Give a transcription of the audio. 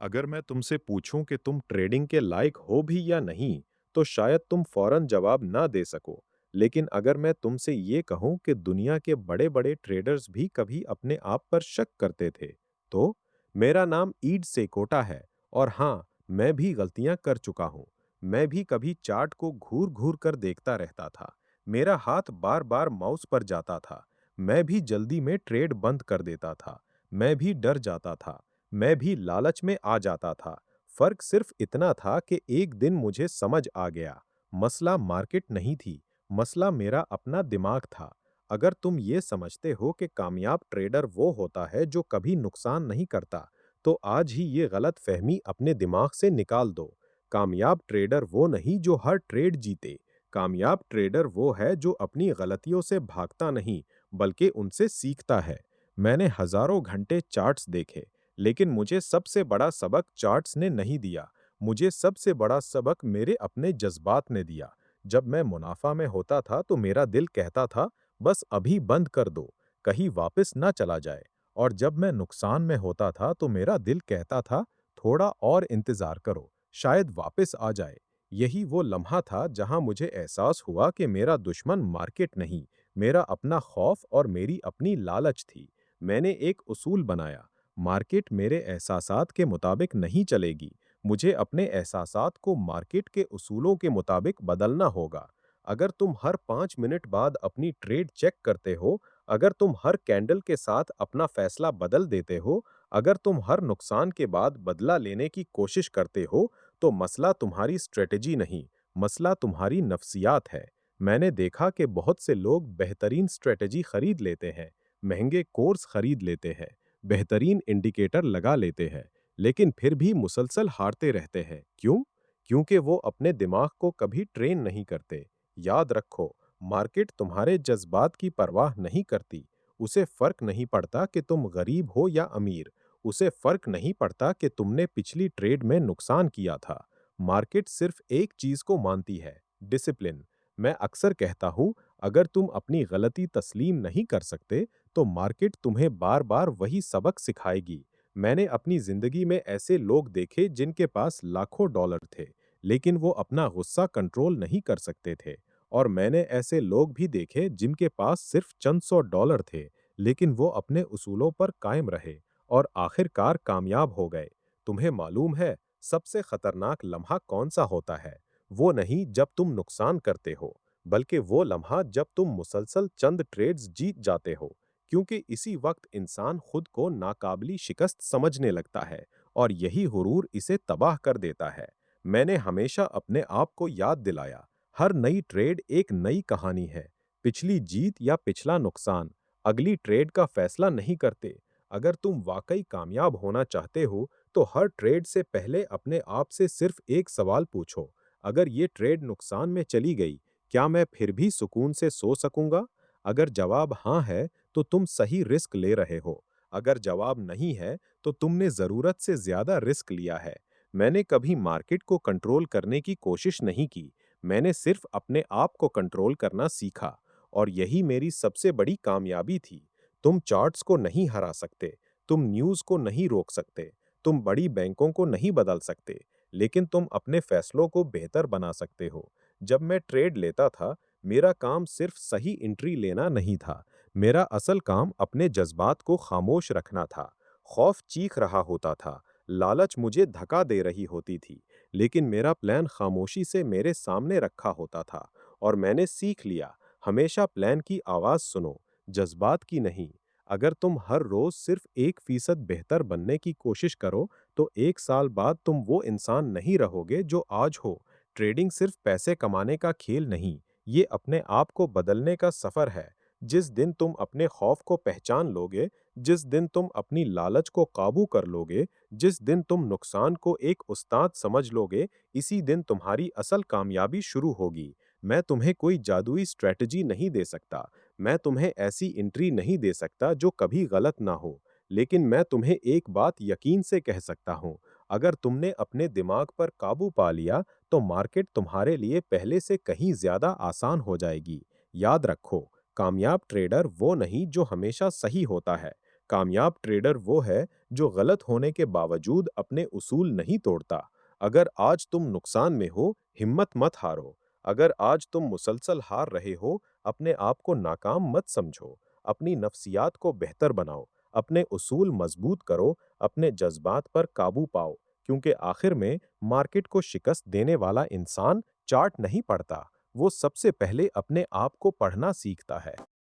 अगर मैं तुमसे पूछूं कि तुम ट्रेडिंग के लायक हो भी या नहीं, तो शायद तुम फौरन जवाब ना दे सको। लेकिन अगर मैं तुमसे ये कहूं कि दुनिया के बड़े-बड़े ट्रेडर्स भी कभी अपने आप पर शक करते थे, तो मेरा नाम ईड सेकोटा है। और हाँ, मैं भी गलतियां कर चुका हूं। मैं भी कभी चार्ट को घूर-घूर कर देखता रहता था। मेरा हाथ बार-बार माउस पर जाता था। मैं भी जल्दी में ट्रेड बंद कर देता था। मैं भी डर जाता था। मैं भी लालच में आ जाता था। फर्क सिर्फ इतना था कि एक दिन मुझे समझ आ गया, मसला मार्केट नहीं थी, मसला मेरा अपना दिमाग था। अगर तुम ये समझते हो कि कामयाब ट्रेडर वो होता है जो कभी नुकसान नहीं करता, तो आज ही ये गलत फहमी अपने दिमाग से निकाल दो। कामयाब ट्रेडर वो नहीं जो हर ट्रेड जीते। कामयाब ट्रेडर वो है जो अपनी गलतियों से भागता नहीं, बल्कि उनसे सीखता है। मैंने हजारों घंटे चार्ट्स देखे, लेकिन मुझे सबसे बड़ा सबक चार्ट्स ने नहीं दिया। मुझे सबसे बड़ा सबक मेरे अपने जज्बात ने दिया। जब मैं मुनाफा में होता था तो मेरा दिल कहता था, बस अभी बंद कर दो, कहीं वापस ना चला जाए। और जब मैं नुकसान में होता था तो मेरा दिल कहता था, थोड़ा और इंतजार करो, शायद वापस आ जाए। यही वो लम्हा था जहां मुझे एहसास हुआ कि मेरा दुश्मन मार्केट नहीं, मेरा अपना खौफ और मेरी अपनी लालच थी। मैंने एक उसूल बनाया, मार्केट मेरे एहसासात के मुताबिक नहीं चलेगी। मुझे अपने एहसासात को मार्केट के उसूलों के मुताबिक बदलना होगा। अगर तुम हर 5 मिनट बाद अपनी ट्रेड चेक करते हो, अगर तुम हर कैंडल के साथ अपना फैसला बदल देते हो, अगर तुम हर नुकसान के बाद बदला लेने की कोशिश करते हो, तो मसला तुम्हारी स्ट्रेटजी नहीं, मसला तुम्हारी नफ्सियात है। मैंने देखा कि बहुत से लोग बेहतरीन स्ट्रेटजी खरीद लेते हैं, महंगे कोर्स खरीद लेते हैं, बेहतरीन इंडिकेटर लगा लेते हैं, लेकिन फिर भी मुसलसल हारते रहते हैं। क्यों? क्योंकि वो अपने दिमाग को कभी ट्रेन नहीं करते। याद रखो, मार्केट तुम्हारे जज्बात की परवाह नहीं करती। उसे फर्क नहीं पड़ता कि तुम गरीब हो या अमीर। उसे फर्क नहीं पड़ता कि तुमने पिछली ट्रेड में नुकसान किया था। मार्केट सिर्फ एक चीज को मानती है, डिसिप्लिन। मैं अक्सर कहता हूं, अगर तुम अपनी गलती तस्लीम नहीं कर सकते, तो मार्केट तुम्हें बार बार वही सबक सिखाएगी। मैंने अपनी जिंदगी में ऐसे लोग देखे जिनके पास लाखों डॉलर थे, लेकिन वो अपना गुस्सा कंट्रोल नहीं कर सकते थे। और मैंने ऐसे लोग भी देखे जिनके पास सिर्फ चंद सौ डॉलर थे, लेकिन वो अपने उसूलों पर कायम रहे और आखिरकार कामयाब हो गए। तुम्हें मालूम है, सबसे खतरनाक लम्हा कौन सा होता है? वो नहीं जब तुम नुकसान करते हो, बल्कि वो लम्हा जब तुम मुसलसल चंद ट्रेड्स जीत जाते हो। क्योंकि इसी वक्त इंसान खुद को नाकाबिली शिकस्त समझने लगता है, और यही गुरूर इसे तबाह कर देता है। मैंने हमेशा अपने आप को याद दिलाया, हर नई ट्रेड एक नई कहानी है। पिछली जीत या पिछला नुकसान अगली ट्रेड का फैसला नहीं करते। अगर तुम वाकई कामयाब होना चाहते हो, तो हर ट्रेड से पहले अपने आप से सिर्फ एक सवाल पूछो, अगर ये ट्रेड नुकसान में चली गई, क्या मैं फिर भी सुकून से सो सकूंगा? अगर जवाब हाँ है, तो तुम सही रिस्क ले रहे हो। अगर जवाब नहीं है, तो तुमने जरूरत से ज्यादा रिस्क लिया है। मैंने कभी मार्केट को कंट्रोल करने की कोशिश नहीं की। मैंने सिर्फ अपने आप को कंट्रोल करना सीखा, और यही मेरी सबसे बड़ी कामयाबी थी। तुम चार्ट्स को नहीं हरा सकते, तुम न्यूज़ को नहीं रोक सकते, तुम बड़ी बैंकों को नहीं बदल सकते, लेकिन तुम अपने फैसलों को बेहतर बना सकते हो। जब मैं ट्रेड लेता था, मेरा काम सिर्फ सही एंट्री लेना नहीं था। मेरा असल काम अपने जज्बात को खामोश रखना था। खौफ चीख रहा होता था, लालच मुझे धक्का दे रही होती थी, लेकिन मेरा प्लान खामोशी से मेरे सामने रखा होता था। और मैंने सीख लिया, हमेशा प्लान की आवाज़ सुनो, जज्बात की नहीं। अगर तुम हर रोज सिर्फ 1% बेहतर बनने की कोशिश करो, तो 1 साल बाद तुम वो इंसान नहीं रहोगे जो आज हो। ट्रेडिंग सिर्फ पैसे कमाने का खेल नहीं, ये अपने आप को बदलने का सफर है। जिस दिन तुम अपने खौफ को पहचान लोगे, जिस दिन तुम अपनी लालच को काबू कर लोगे, जिस दिन तुम नुकसान को एक उस्ताद समझ लोगे, इसी दिन तुम्हारी असल कामयाबी शुरू होगी। मैं तुम्हें कोई जादुई स्ट्रैटेजी नहीं दे सकता, मैं तुम्हें ऐसी एंट्री नहीं दे सकता जो कभी गलत ना हो, लेकिन मैं तुम्हें एक बात यकीन से कह सकता हूँ, अगर तुमने अपने दिमाग पर काबू पा लिया, तो मार्केट तुम्हारे लिए पहले से कहीं ज्यादा आसान हो जाएगी। याद रखो, कामयाब ट्रेडर वो नहीं जो हमेशा सही होता है। कामयाब ट्रेडर वो है जो गलत होने के बावजूद अपने उसूल नहीं तोड़ता। अगर आज तुम नुकसान में हो, हिम्मत मत हारो। अगर आज तुम मुसलसल हार रहे हो, अपने आप को नाकाम मत समझो। अपनी नफ्सियात को बेहतर बनाओ, अपने उसूल मजबूत करो, अपने जज्बात पर काबू पाओ, क्योंकि आखिर में मार्केट को शिकस्त देने वाला इंसान चार्ट नहीं पढ़ता, वो सबसे पहले अपने आप को पढ़ना सीखता है।